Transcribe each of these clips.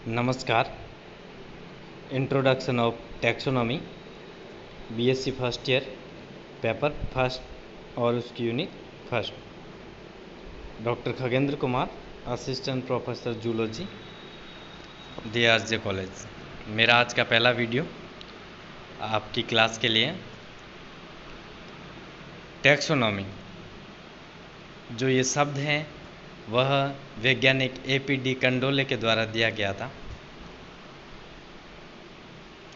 नमस्कार। Introduction of taxonomy BSc first year paper first और उसकी unit first. Doctor Khagendra Kumar, assistant professor zoology, DRJ college. मेरा आज का पहला वीडियो आपकी क्लास के लिए टैक्सोनॉमी जो ये शब्द हैं वह वैज्ञानिक APD कंडोले के द्वारा दिया गया था।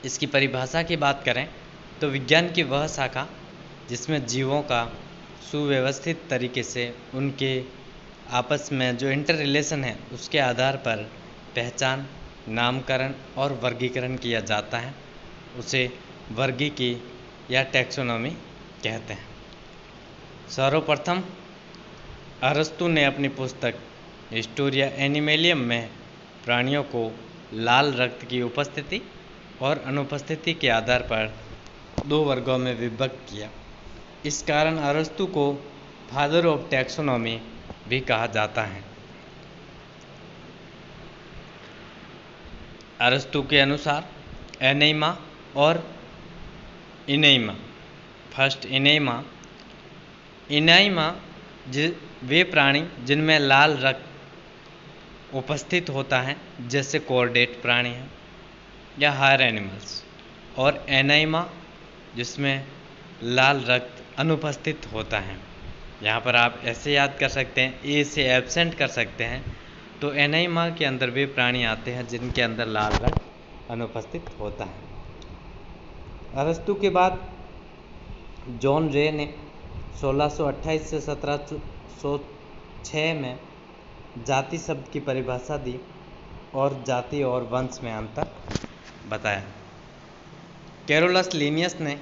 इसकी परिभाषा की बात करें तो विज्ञान की वह शाखा जिसमें जीवों का सुव्यवस्थित तरीके से उनके आपस में जो इंटर रिलेशन है उसके आधार पर पहचान, नामकरण और वर्गीकरण किया जाता है, उसे वर्गीकी या टैक्सोनॉमी कहते हैं। सर्वप्रथम अरस्तु ने अपनी पुस्तक हिस्टोरिया एनिमलियम में प्राणियों को लाल रक्त की उपस्थिति और अनुपस्थिति के आधार पर दो वर्गों में विभक्त किया। इस कारण अरस्तु को फादर ऑफ टैक्सोनॉमी भी कहा जाता है। अरस्तु के अनुसार एनीमा और इनेमा, फर्स्ट इनेमा वे प्राणी जिनमें लाल रक्त उपस्थित होता है जैसे कॉर्डेट प्राणी हैं या हायर एनिमल्स, और एनाइमा जिसमें लाल रक्त अनुपस्थित होता है। यहाँ पर आप ऐसे याद कर सकते हैं, ए से एब्सेंट कर सकते हैं, तो एनाइमा के अंदर वे प्राणी आते हैं जिनके अंदर लाल रक्त अनुपस्थित होता है। अरस्तु के बाद जॉन रे ने 1628 से 1706 में जाति शब्द की परिभाषा दी और जाति और वंश में अंतर बताया। कैरोलस लीनियस ने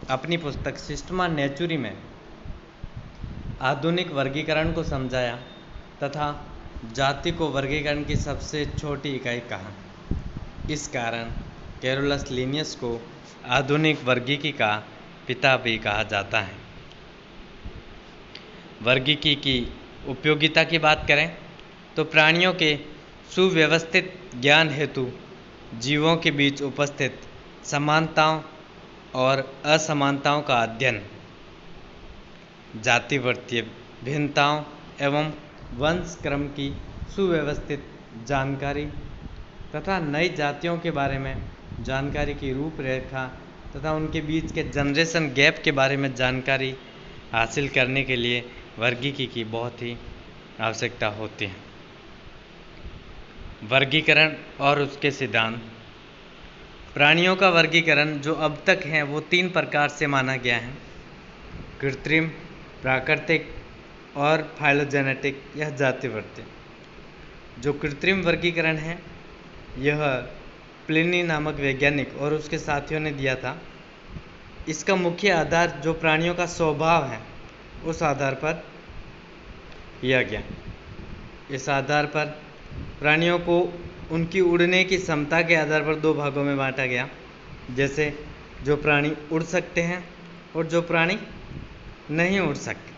अपनी पुस्तक सिस्टमा नेचुरी में आधुनिक वर्गीकरण को समझाया तथा जाति को वर्गीकरण की सबसे छोटी इकाई कहा। इस कारण कैरोलस लीनियस को आधुनिक वर्गीकी का पिता भी कहा जाता है। वर्गीकी की उपयोगिता की बात करें तो प्राणियों के सुव्यवस्थित ज्ञान हेतु जीवों के बीच उपस्थित समानताओं और असमानताओं का अध्ययन, जातिवर्तीय भिन्नताओं एवं वंश क्रम की सुव्यवस्थित जानकारी तथा नई जातियों के बारे में जानकारी की रूपरेखा तथा उनके बीच के जनरेशन गैप के बारे में जानकारी हासिल करने के लिए वर्गीकी की बहुत ही आवश्यकता होती है। वर्गीकरण और उसके सिद्धांत। प्राणियों का वर्गीकरण जो अब तक है वो 3 प्रकार से माना गया है: कृत्रिम, प्राकृतिक और फाइलोजेनेटिक या जातिवर्तीय। जो कृत्रिम वर्गीकरण है यह प्लिनी नामक वैज्ञानिक और उसके साथियों ने दिया था। इसका मुख्य आधार जो प्राणियों का स्वभाव है उस आधार पर किया गया। इस आधार पर प्राणियों को उनकी उड़ने की क्षमता के आधार पर 2 भागों में बांटा गया, जैसे जो प्राणी उड़ सकते हैं और जो प्राणी नहीं उड़ सकते।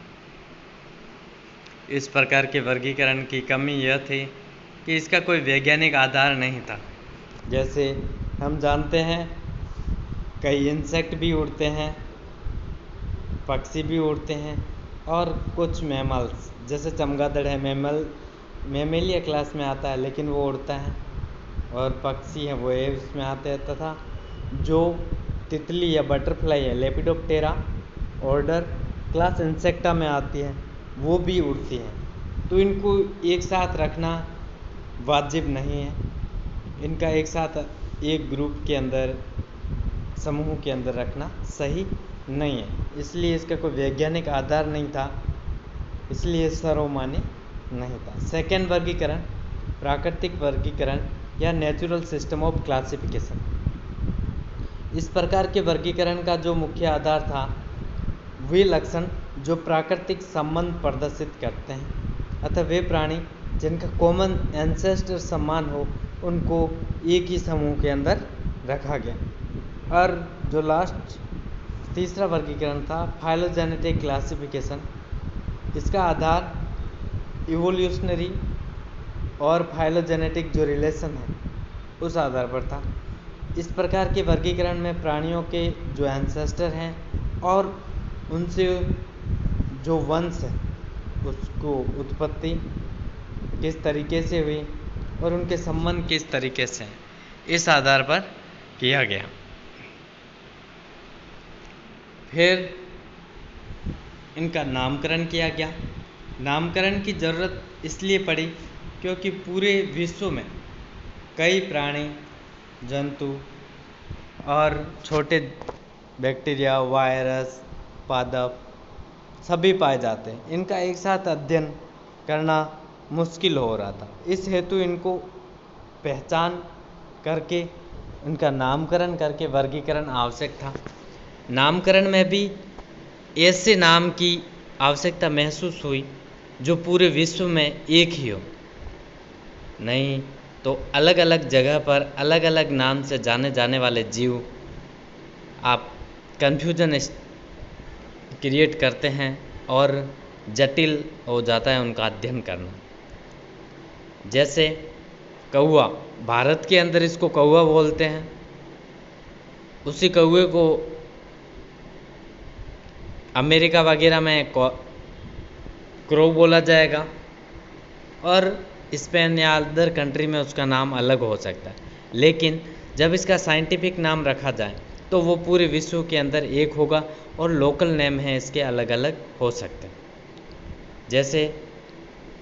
इस प्रकार के वर्गीकरण की कमी यह थी कि इसका कोई वैज्ञानिक आधार नहीं था। जैसे हम जानते हैं कई इंसेक्ट भी उड़ते हैं, पक्षी भी उड़ते हैं और कुछ मैमल्स जैसे चमगादड़ है, मैमेलिया क्लास में आता है लेकिन वो उड़ता है, और पक्षी हैं वो एव्स में आते हैं, तथा जो तितली या बटरफ्लाई है लेपिडोप्टेरा ऑर्डर क्लास इंसेक्टा में आती है वो भी उड़ती हैं। तो इनको एक साथ रखना वाजिब नहीं है, इनका एक साथ एक ग्रुप के अंदर, समूह के अंदर रखना सही नहीं है। इसलिए इसका कोई वैज्ञानिक आधार नहीं था, इसलिए सर्वमान्य नहीं था। सेकेंड वर्गीकरण, प्राकृतिक वर्गीकरण या नेचुरल सिस्टम ऑफ क्लासिफिकेशन। इस प्रकार के वर्गीकरण का जो मुख्य आधार था वे लक्षण जो प्राकृतिक संबंध प्रदर्शित करते हैं, अतः वे प्राणी जिनका कॉमन एंसेस्टर समान हो उनको एक ही समूह के अंदर रखा गया। और जो लास्ट तीसरा वर्गीकरण था फाइलोजेनेटिक क्लासिफिकेशन, इसका आधार इवोल्यूशनरी और फाइलोजेनेटिक जो रिलेशन है उस आधार पर था। इस प्रकार के वर्गीकरण में प्राणियों के जो एंसेस्टर हैं और उनसे जो वंश है उसको उत्पत्ति किस तरीके से हुई और उनके संबंध किस तरीके से हैं, इस आधार पर किया गया। फिर इनका नामकरण किया गया। नामकरण की ज़रूरत इसलिए पड़ी क्योंकि पूरे विश्व में कई प्राणी, जंतु और छोटे बैक्टीरिया, वायरस, पादप सभी पाए जाते हैं। इनका एक साथ अध्ययन करना मुश्किल हो रहा था। इस हेतु इनको पहचान करके इनका नामकरण करके वर्गीकरण आवश्यक था। नामकरण में भी ऐसे नाम की आवश्यकता महसूस हुई जो पूरे विश्व में एक ही हो, नहीं तो अलग अलग जगह पर अलग अलग नाम से जाने जाने वाले जीव आप कन्फ्यूजन क्रिएट करते हैं और जटिल हो जाता है उनका अध्ययन करना। जैसे कौवा, भारत के अंदर इसको कौवा बोलते हैं, उसी कौवे को अमेरिका वगैरह में क्रो बोला जाएगा और स्पेन या अदर कंट्री में उसका नाम अलग हो सकता है। लेकिन जब इसका साइंटिफिक नाम रखा जाए तो वो पूरे विश्व के अंदर एक होगा और लोकल नेम है इसके अलग अलग हो सकते हैं। जैसे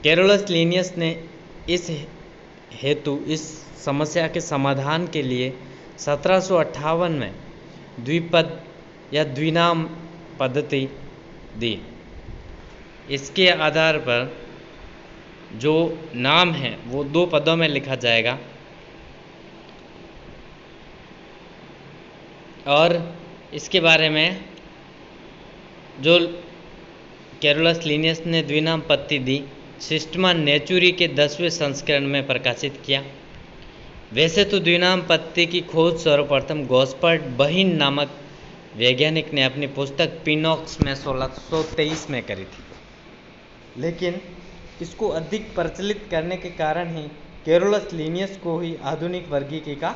कैरोलस लिनियस ने इस हेतु इस समस्या के समाधान के लिए 1758 में द्विपद या द्विनाम पद्धति दी। इसके आधार पर जो नाम है वो 2 पदों में लिखा जाएगा और इसके बारे में जो कैरोलस लिनियस ने द्विनाम पद्धति दी, सिस्टमा नेचुरी के 10वें संस्करण में प्रकाशित किया। वैसे तो द्विनाम पद्धति की खोज सर्वप्रथम गॉस्पर्ट बहिन नामक वैज्ञानिक ने अपनी पुस्तक पिनॉक्स में 1623 में करी थी, लेकिन इसको अधिक प्रचलित करने के कारण ही कैरोलस लिनियस को ही आधुनिक वर्गीकी का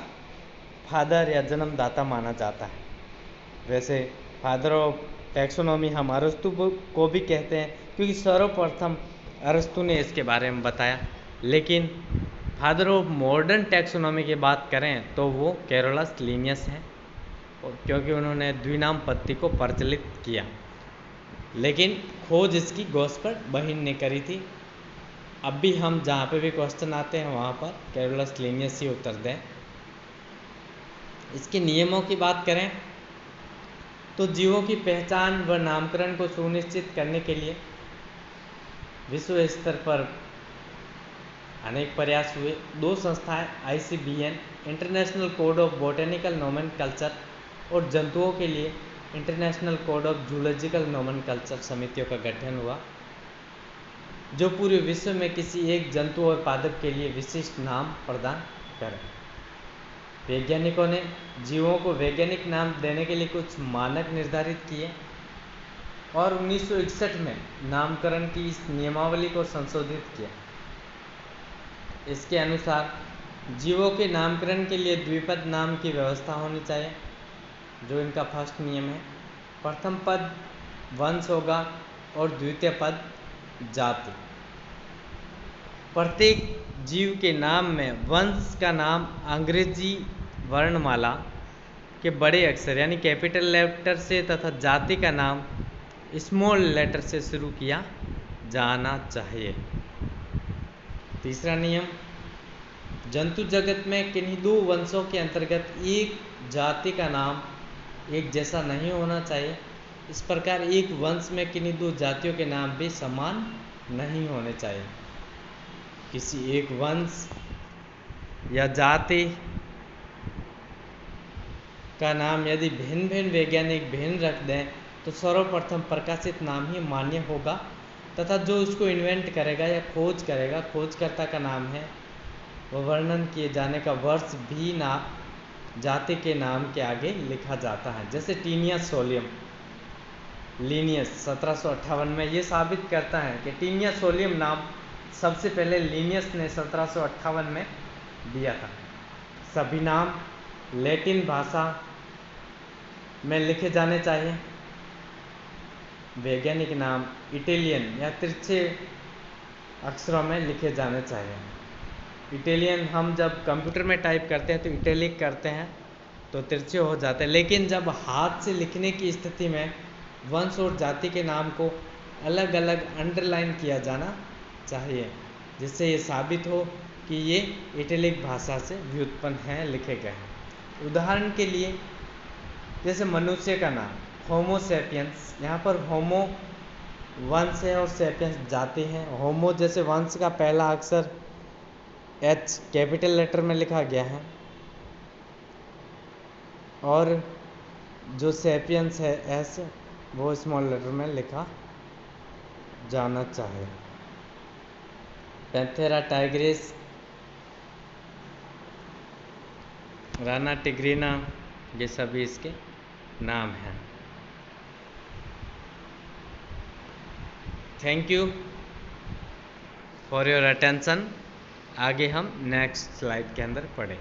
फादर या जन्मदाता माना जाता है। वैसे फादर ऑफ टैक्सोनॉमी हम अरस्तु को भी कहते हैं क्योंकि सर्वप्रथम अरस्तु ने इसके बारे में बताया, लेकिन फादर ऑफ मॉडर्न टैक्सोनॉमी की बात करें तो वो कैरोलस लिनियस हैं क्योंकि उन्होंने द्विनाम पद्धति को प्रचलित किया, लेकिन खोज इसकी गॉस्पर्ट बहिन ने करी थी। अब भी हम जहाँ पे भी क्वेश्चन आते हैं वहाँ पर कैरोलस लिनियस ही उत्तर दें। इसके नियमों की बात करें तो जीवों की पहचान व नामकरण को सुनिश्चित करने के लिए विश्व स्तर पर अनेक प्रयास हुए। 2 संस्थाएं ICBN international code of botanical nomenclature और जंतुओं के लिए international code of zoological nomenclature समितियों का गठन हुआ, जो पूरे विश्व में किसी एक जंतु और पादप के लिए विशिष्ट नाम प्रदान करें। वैज्ञानिकों ने जीवों को वैज्ञानिक नाम देने के लिए कुछ मानक निर्धारित किए और 1961 में नामकरण की इस नियमावली को संशोधित किया। इसके अनुसार जीवों के नामकरण के लिए द्विपद नाम की व्यवस्था होनी चाहिए, जो इनका फर्स्ट नियम है। प्रथम पद वंश होगा और द्वितीय पद जाति। प्रत्येक जीव के नाम में वंश का नाम अंग्रेजी वर्णमाला के बड़े अक्षर यानी कैपिटल लेटर से तथा जाति का नाम स्मॉल लेटर से शुरू किया जाना चाहिए। तीसरा नियम, जंतु जगत में किन्हीं 2 वंशों के अंतर्गत एक जाति का नाम एक जैसा नहीं होना चाहिए। इस प्रकार एक वंश में किन्हीं 2 जातियों के नाम भी समान नहीं होने चाहिए। किसी एक वंश या जाति का नाम यदि भिन्न भिन्न वैज्ञानिक भिन्न रख दें तो सर्वप्रथम प्रकाशित नाम ही मान्य होगा तथा जो उसको इन्वेंट करेगा या खोज करेगा, खोजकर्ता का नाम है, वह वर्णन किए जाने का वर्ष भी जाति के नाम के आगे लिखा जाता है। जैसे टीनियस सोलियम लिनियस 1758 में ये साबित करता है कि टीनियस सोलियम नाम सबसे पहले लिनियस ने 1758 में दिया था। सभी नाम लैटिन भाषा में लिखे जाने चाहिए। वैज्ञानिक नाम इटालियन या तिरछे अक्षरों में लिखे जाने चाहिए। इटालियन हम जब कंप्यूटर में टाइप करते हैं तो इटैलिक करते हैं तो तिरछे हो जाते हैं, लेकिन जब हाथ से लिखने की स्थिति में वंश और जाति के नाम को अलग अलग अंडरलाइन किया जाना चाहिए, जिससे ये साबित हो कि ये इटैलिक भाषा से व्युत्पन्न हैं, लिखे गए हैं। उदाहरण के लिए जैसे मनुष्य का नाम होमो सैपियंस, यहाँ पर होमो वंश है और सैपियंस जाति है। होमो जैसे वंश का पहला अक्षर एच कैपिटल लेटर में लिखा गया है और जो सैपियंस है एस वो स्मॉल लेटर में लिखा जाना चाहिए। पैंथेरा टाइग्रिस, राना टिग्रिना, ये सभी इसके नाम हैं। Thank you for your attention. आगे हम नेक्स्ट स्लाइड के अंदर पढ़ें।